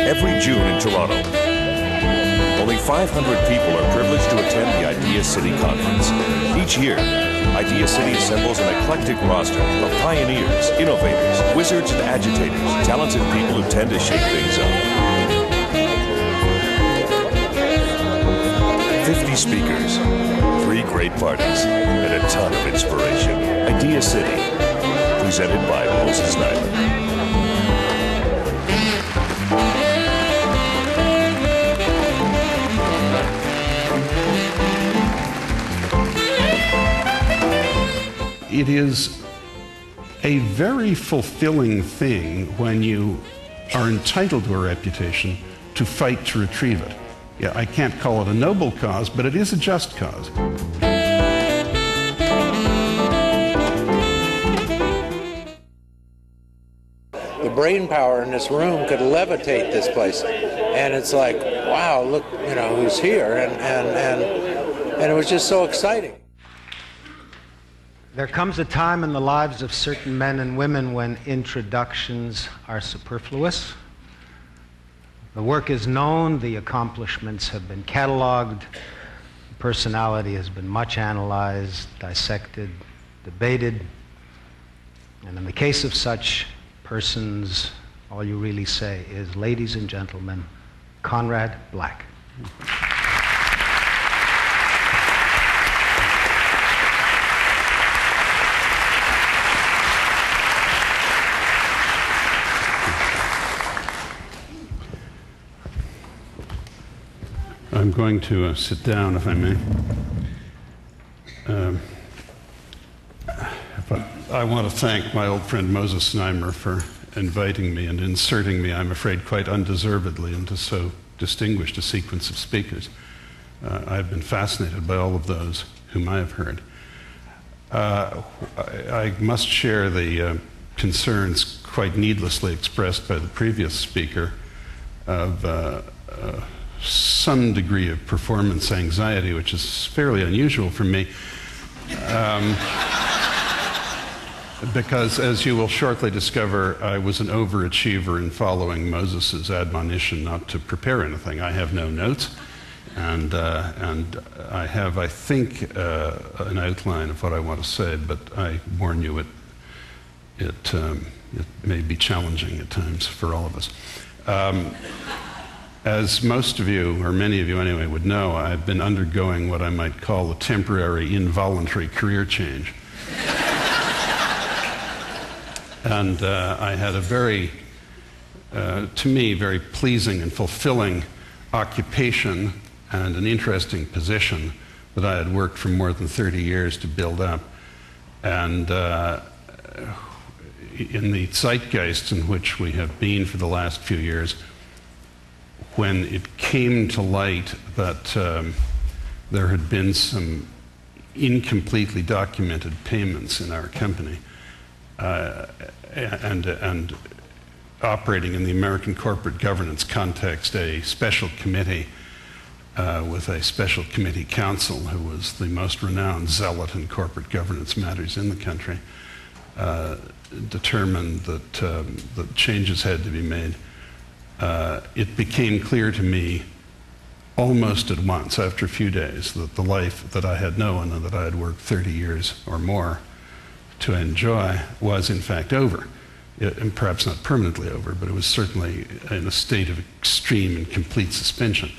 every June in Toronto. Only 500 people are privileged to attend the ideaCity conference. Each year, ideaCity assembles an eclectic roster of pioneers, innovators, wizards, and agitators, talented people who tend to shake things up. 50 speakers, 3 great parties, and a ton of inspiration. ideaCity, presented by Moses Nyland. It is a very fulfilling thing when you are entitled to a reputation to fight to retrieve it. Yeah, I can't call it a noble cause, but it is a just cause. The brain power in this room could levitate this place, and it's like, wow, look, you know, who's here, and it was just so exciting. There comes a time in the lives of certain men and women when introductions are superfluous. The work is known, the accomplishments have been cataloged, personality has been much analyzed, dissected, debated, and in the case of such persons, all you really say is, ladies and gentlemen, Conrad Black. I'm going to sit down, if I may. I want to thank my old friend Moses Nyland for inviting me and inserting me, I'm afraid, quite undeservedly into so distinguished a sequence of speakers. I've been fascinated by all of those whom I have heard. I must share the concerns quite needlessly expressed by the previous speaker of some degree of performance anxiety, which is fairly unusual for me, because, as you will shortly discover, I was an overachiever in following Moses's admonition not to prepare anything. I have no notes, and I have, I think, an outline of what I want to say, but I warn you, it may be challenging at times for all of us. As most of you, or many of you anyway, would know, I've been undergoing what I might call a temporary involuntary career change. And I had a very, to me, very pleasing and fulfilling occupation and an interesting position that I had worked for more than 30 years to build up. And in the zeitgeist in which we have been for the last few years, when it came to light that there had been some incompletely documented payments in our company, and operating in the American corporate governance context, a special committee with a special committee counsel who was the most renowned zealot in corporate governance matters in the country, determined that changes had to be made. It became clear to me almost at once, after a few days, that the life that I had known and that I had worked 30 years or more to enjoy was in fact over. And perhaps not permanently over, but it was certainly in a state of extreme and complete suspension.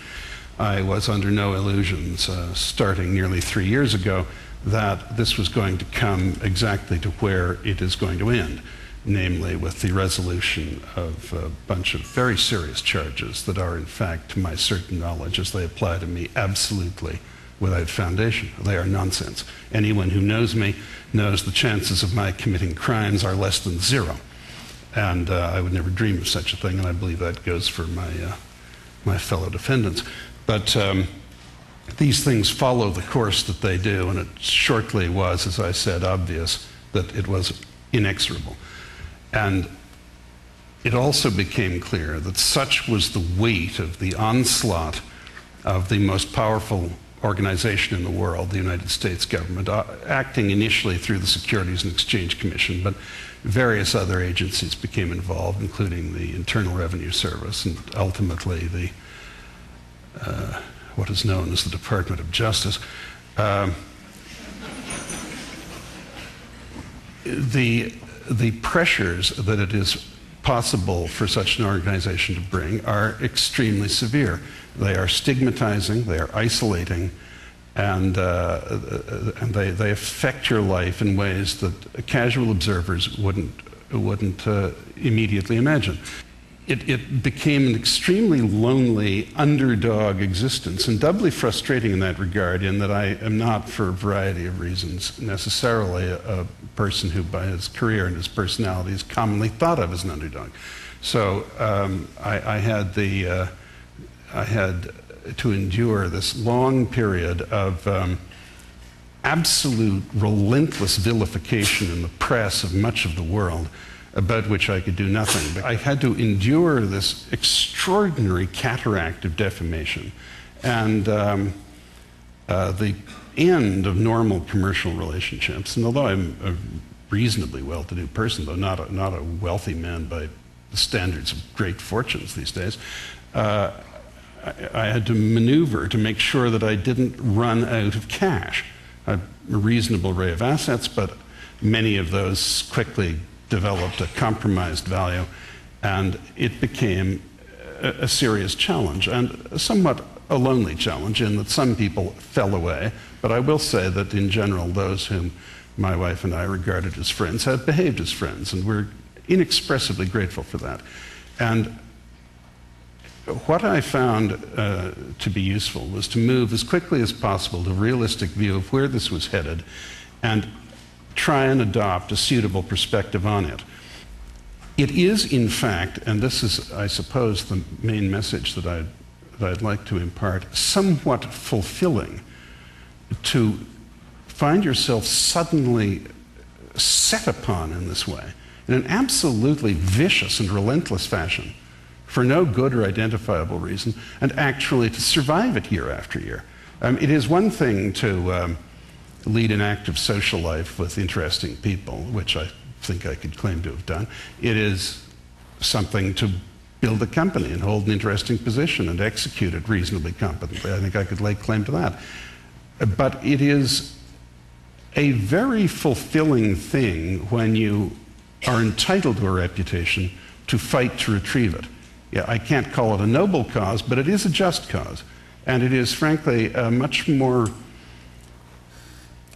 I was under no illusions, starting nearly 3 years ago, that this was going to come exactly to where it is going to end, namely with the resolution of a bunch of very serious charges that are, in fact, to my certain knowledge, as they apply to me, absolutely without foundation. They are nonsense. Anyone who knows me knows the chances of my committing crimes are less than 0. And I would never dream of such a thing, and I believe that goes for my fellow defendants. But these things follow the course that they do, and it shortly was, as I said, obvious that it was inexorable. And it also became clear that such was the weight of the onslaught of the most powerful organization in the world, the United States government, acting initially through the Securities and Exchange Commission, but various other agencies became involved, including the Internal Revenue Service and ultimately the what is known as the Department of Justice. The pressures that it is possible for such an organization to bring are extremely severe. They are stigmatizing, they are isolating, and they affect your life in ways that casual observers wouldn't immediately imagine. It became an extremely lonely underdog existence, and doubly frustrating in that regard, in that I am not, for a variety of reasons, necessarily a person who, by his career and his personality, is commonly thought of as an underdog. So I had to endure this long period of absolute relentless vilification in the press of much of the world, about which I could do nothing. But I had to endure this extraordinary cataract of defamation and the end of normal commercial relationships. And although I'm a reasonably well-to-do person, though not a wealthy man by the standards of great fortunes these days, I had to maneuver to make sure that I didn't run out of cash. I had a reasonable array of assets, but many of those quickly developed a compromised value, and it became a serious challenge, and somewhat a lonely challenge in that some people fell away. But I will say that in general, those whom my wife and I regarded as friends have behaved as friends, and we're inexpressibly grateful for that. And what I found to be useful was to move as quickly as possible to a realistic view of where this was headed and try and adopt a suitable perspective on it. It is, in fact, and this is, I suppose, the main message that I'd like to impart, somewhat fulfilling to find yourself suddenly set upon in this way, in an absolutely vicious and relentless fashion, for no good or identifiable reason, and actually to survive it year after year. It is one thing to lead an active social life with interesting people, which I think I could claim to have done. It is something to build a company and hold an interesting position and execute it reasonably competently. I think I could lay claim to that. But it is a very fulfilling thing when you are entitled to a reputation to fight to retrieve it. Yeah, I can't call it a noble cause, but it is a just cause. And it is, frankly, a much more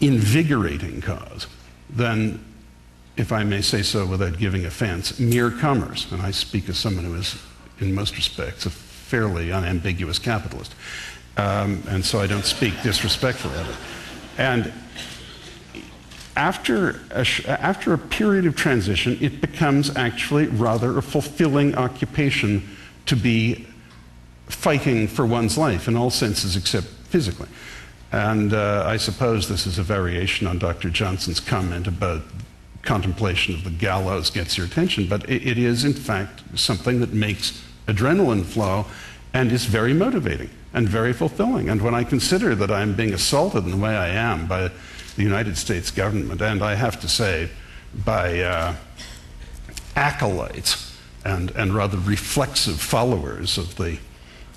invigorating cause than, if I may say so without giving offense, mere commerce. And I speak as someone who is, in most respects, a fairly unambiguous capitalist. And so I don't speak disrespectfully of it. And after a period of transition, it becomes actually rather a fulfilling occupation to be fighting for one's life in all senses except physically. And I suppose this is a variation on Dr. Johnson's comment about contemplation of the gallows gets your attention, but it is, in fact, something that makes adrenaline flow and is very motivating and very fulfilling. And when I consider that I'm being assaulted in the way I am by the United States government, and I have to say, by acolytes and rather reflexive followers of the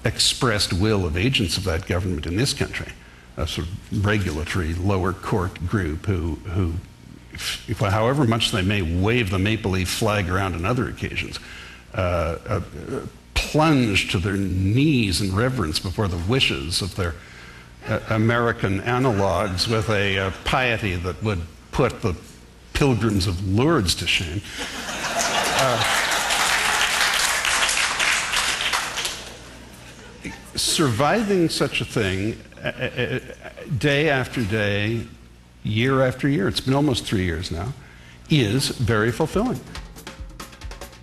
expressed will of agents of that government in this country, a sort of regulatory lower court group who however much they may wave the maple leaf flag around on other occasions, plunge to their knees in reverence before the wishes of their American analogs with a piety that would put the pilgrims of Lourdes to shame. Surviving such a thing day after day, year after year, it's been almost 3 years now, is very fulfilling.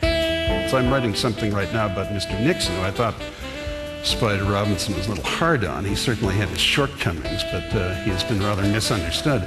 So I'm writing something right now about Mr. Nixon, who I thought Spider Robinson was a little hard on. He certainly had his shortcomings, but he has been rather misunderstood.